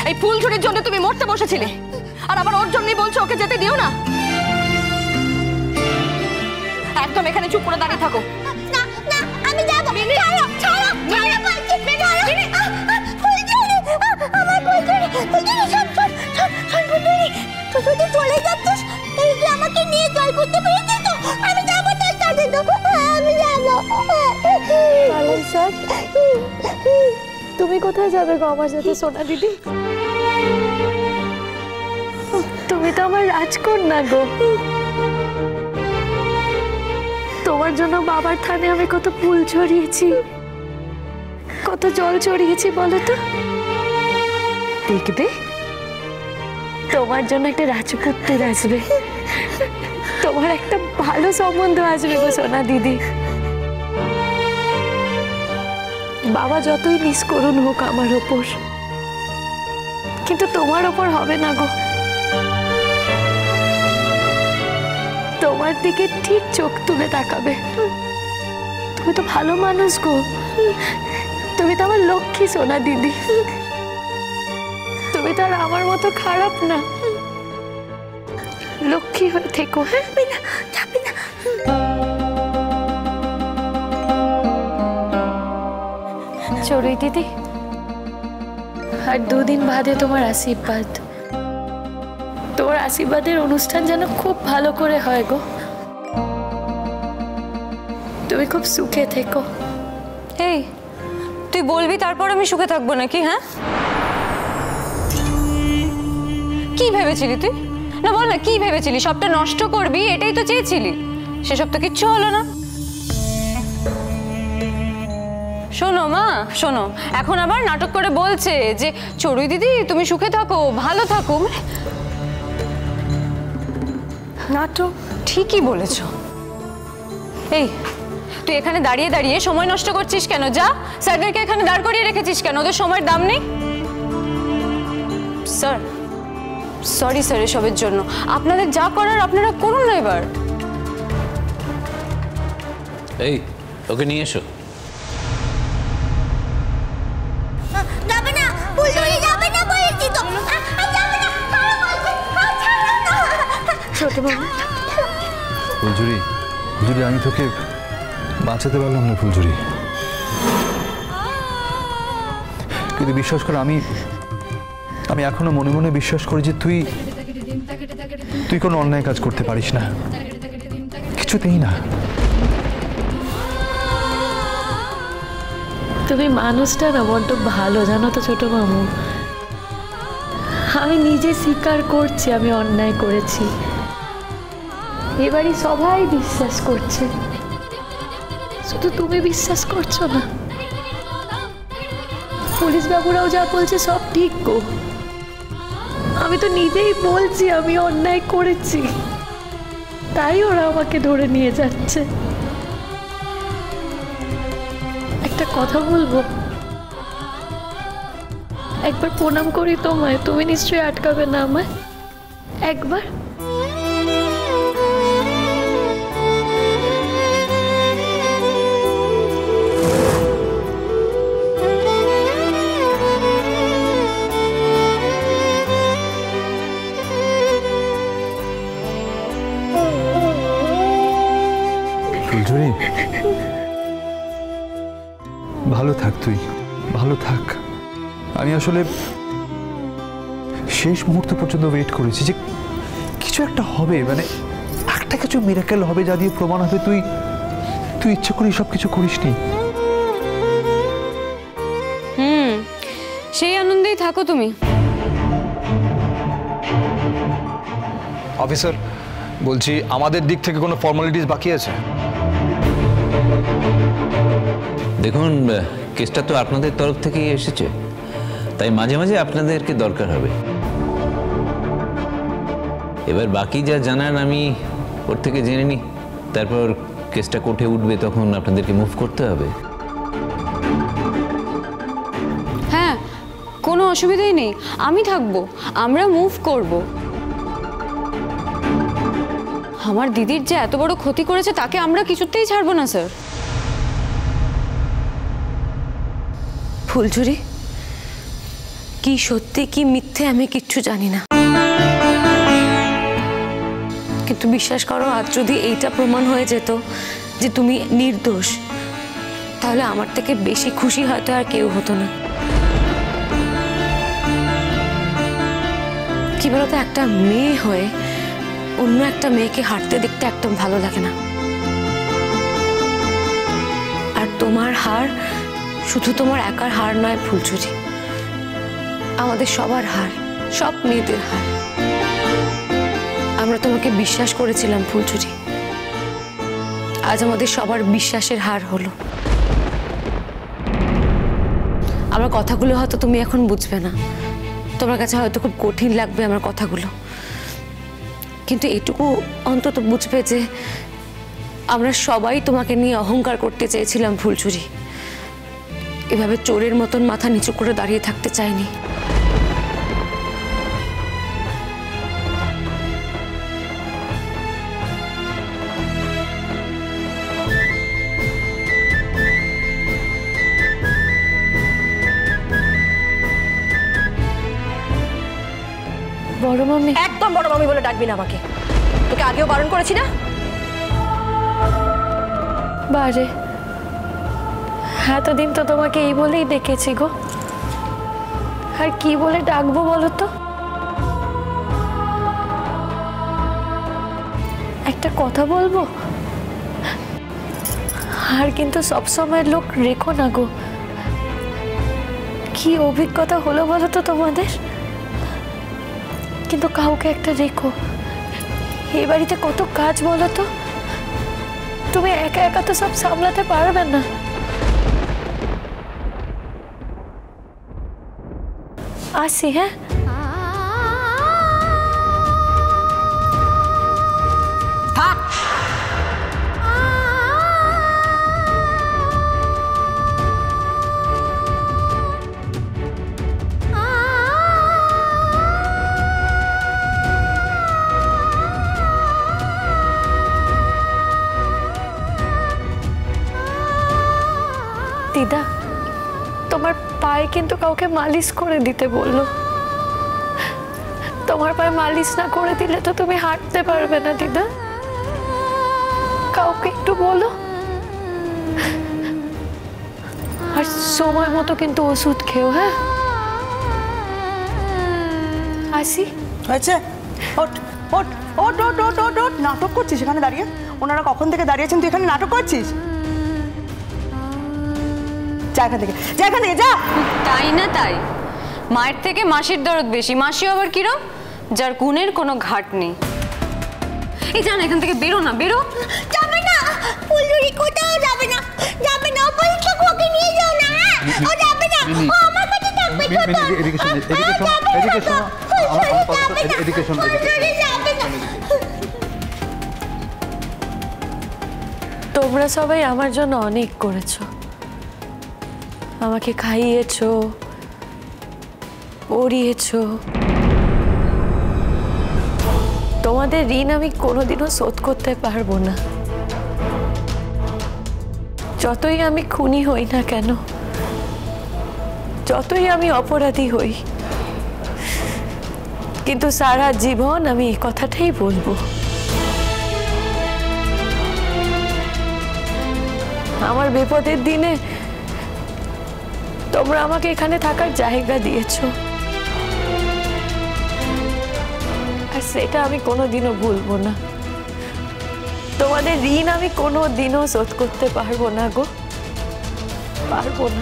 এই ফুলঝুরির জন্য তুমি মরতে বসেছিলে, আর আবার ওর জন্যই বলছো ওকে যেতে দিও না। একদম এখানে চুপ করে দাঁড়িয়ে থাকো। না না, আমি যাব। ছাড়ো ছাড়ো ছাড়ো বলছি। ফুলঝুরি, আমার ফুলঝুরি, ফুলঝুরি সব ফুলঝুরি, তুই যদি চলে যাচ্ছিস এই যে আমাকে নিয়ে জল করতে পেরেছিস তো, আমি যাবো তোর সাথে, তো আমি যাবো। পালন স্যার, তুমি কোথায় যাবে গো আমার সাথে সোনা দিদি? তুমি তো আমার রাজকন্যা গো। তোমার জন্য বাবার থানে আমি কত ফুল ছড়িয়েছি, কত জল ছড়িয়েছি বলো তো। দেখবে তোমার জন্য একটা রাজপুত্র আসবে, তোমার একটা ভালো সম্বন্ধ আসবে গো সোনা দিদি। বাবা যতই নিষ্করুণ হোক আমার ওপর, কিন্তু তোমার ওপর হবে না গো। তোমার দিকে ঠিক চোখ তুলে তাকাবে। তুমি তো ভালো মানুষ গো, তুমি তো আমার লক্ষ্মী সোনা দিদি। তুমি তো আর আমার মতো খারাপ না, লক্ষ্মী হয়ে থেকো। হ্যাঁ যাবে না। চড়ুই দিদি, আর দুদিন বাদে তোমার আশীর্বাদ। তোমার আশীর্বাদের অনুষ্ঠান যেন খুব ভালো করে হয় গো। তুমি খুব সুখে থেকো। এই তুই বলবি তারপর আমি সুখে থাকবো নাকি? হ্যাঁ, কি ভেবেছিলি তুই? না বল না, কি ভেবেছিলি? সবটা নষ্ট করবি এটাই তো চেয়েছিলি, সেসব তো কিচ্ছু হলো না। শোনো মা, শোনো, এখন আবার নাটক করে বলছে যে চড়ুই দিদি তুমি সুখে থাকো, ভালো থাকো। নাটক? ঠিকই বলেছ। এই তুই এখানে দাঁড়িয়ে দাঁড়িয়ে সময় নষ্ট করছিস কেন? যা, স্যারদেরকে এখানে দাঁড় করিয়ে রেখেছিস কেন? ওদের সময়ের দাম নেই? স্যার, সরি স্যার এসবের জন্য। আপনাদের যা করার আপনারা করুন না এবার। এই ওকে নিয়ে এসো। যাবে না, ফুলঝুরি যাবে না বলেছি তো। যাবে না, ছোট বাবু। ফুলঝুরি, ফুলঝুরি আমি তোকে বাঁচাতে পারলাম না ফুলঝুরি, কিন্তু বিশ্বাস কর আমি এখনো মনে মনে বিশ্বাস করি যে তুই কোনো অন্যায় কাজ করতে পারিস না, কিছুতেই না। তুমি মানুষটা না বড্ড ভালো জানো তো ছোট মামু। আমি নিজে স্বীকার করছি আমি অন্যায় করেছি, এবারই সবাই বিশ্বাস করছে, শুধু তুমি বিশ্বাস করছো না। পুলিশ বাবুরাও যা বলছে সব ঠিক গো। আমি তো নিজেই বলছি আমি অন্যায় করেছি, তাই ওরা আমাকে ধরে নিয়ে যাচ্ছে। একটা কথা বলবো? একবার প্রণাম করি তোমায়, তুমি নিশ্চয়ই আটকাবে না আমায়। একবার ফুলঝুরি, ভালো থাক, তুই ভালো থাক। আমি আসলে শেষ মুহূর্ত পর্যন্ত ওয়েট করেছি যে কিছু একটা হবে, মানে একটা কিছু মিরাকেল হবে যা দিয়ে প্রমাণ হবে তুই ইচ্ছে করে সব কিছু করিসনি। সেই আনন্দেই থাকো তুমি। অফিসার বলছি, আমাদের দিক থেকে কোনো ফর্মালিটিস বাকি আছে? দেখুন, কেসটা তো আপনাদের তরফ থেকেই এসেছে, তাই মাঝে মাঝে আপনাদেরকে দরকার হবে। এবার বাকি যা জানার আমি ওর থেকে জেনে নিই, তারপর কেসটা কোর্টে উঠবে, তখন আপনাদেরকে মুভ করতে হবে। হ্যাঁ, কোনো অসুবিধাই নেই, আমি থাকবো, আমরা মুভ করব। আমার দিদির যে এত বড় ক্ষতি করেছে তাকে আমরা কিছুতেই ছাড়বো না স্যার। ফুলঝুরি, কি সত্যি কি মিথ্যে আমি কিচ্ছু জানি না, কিন্তু বিশ্বাস করো আজ যদি এইটা প্রমাণ হয়ে যেত যে তুমি নির্দোষ, তাহলে আমার থেকে বেশি খুশি হয়তো আর কেউ হতো না। কি বলতো, একটা মেয়ে হয়ে অন্য একটা মেয়েকে হারতে দেখতে একদম ভালো লাগে না। আর তোমার হার শুধু তোমার একার হার নয় ফুলচুরি, আমাদের সবার হার, সব মেয়েদের হার। আমরা তোমাকে বিশ্বাস করেছিলাম ফুলচুরি, আজ আমাদের সবার বিশ্বাসের হার হলো। আমার কথাগুলো হয়তো তুমি এখন বুঝবে না, তোমার কাছে হয়তো খুব কঠিন লাগবে আমার কথাগুলো, কিন্তু এটুকু অন্তত বুঝবে যে আমরা সবাই তোমাকে নিয়ে অহংকার করতে চেয়েছিলাম ফুলচুরি। এভাবে চোরের মতন মাথা নিচু করে দাঁড়িয়ে থাকতে চাইনি। বড় মামি, একদম বড় মামি বলে ডাকবি না আমাকে, তোকে আগেও বারণ করেছি না? বারে এতদিন তো তোমাকে এই বলেই ডেকেছি গো, আর কি বলে ডাকবো বলো তো? একটা কথা বলবো, আর কিন্তু সবসময় লোক রেখো না গো। কি অভিজ্ঞতা হলো বলো তো তোমাদের, কিন্তু কাউকে একটা রেখো। এই বাড়িতে কত কাজ বলো তো, তুমি একা একা তো সব সামলাতে পারবে না। আসি, হ্যাঁ? দিদা, তোমার পায়ে কিন্তু কাউকে মালিশ করে দিতে বললো। তোমার পায়ে মালিশ না করে দিলে তো তুমি হাঁটতে পারবে না দিদা। কাউকে একটু বলো। আর সময় মতো কিন্তু ওষুধ খেও, হ্যাঁ? আসি। হয়েছে, ওঠ ওঠ ওঠ ওঠ ওঠ ওঠ ওঠ। নাটক করছিস এখানে দাঁড়িয়ে? ওনারা কখন থেকে দাঁড়িয়েছেন, তুই এখানে নাটক করছিস? যা এখান থেকে, যা এখান থেকে, যা। তাই না তাই, মায়ের থেকে মাসির দরদ বেশি। মাসি আবার কিরম, যার গুণের কোনো ঘাট নেই। এই জান, এখান থেকে বেরো না, বেরো। যাবে না ফুলচুরি, কোথাও যাবে না, যাবে না। পরীক্ষা ওকে নিয়ে যাও না, ও যাবে না, ও আমার কাছে থাকবে। তোমরা সবাই আমার জন্য অনেক করেছো, আমাকে খাইয়েছো, পড়িয়েছো। তোমাদের ঋণ আমি কোনোদিনও শোধ করতে পারবো না, যতই আমি খুনি হই না কেন, যতই আমি অপরাধী হই, কিন্তু সারা জীবন আমি এই কথাটাই বলবো, আমার বিপদের দিনে তোমরা আমাকে এখানে থাকার জায়গা দিয়েছো, আর সেটা আমি কোনোদিনও ভুলবো না। তোমাদের ঋণ আমি কোনোদিনও শোধ করতে পারবো না গো, পারবো না।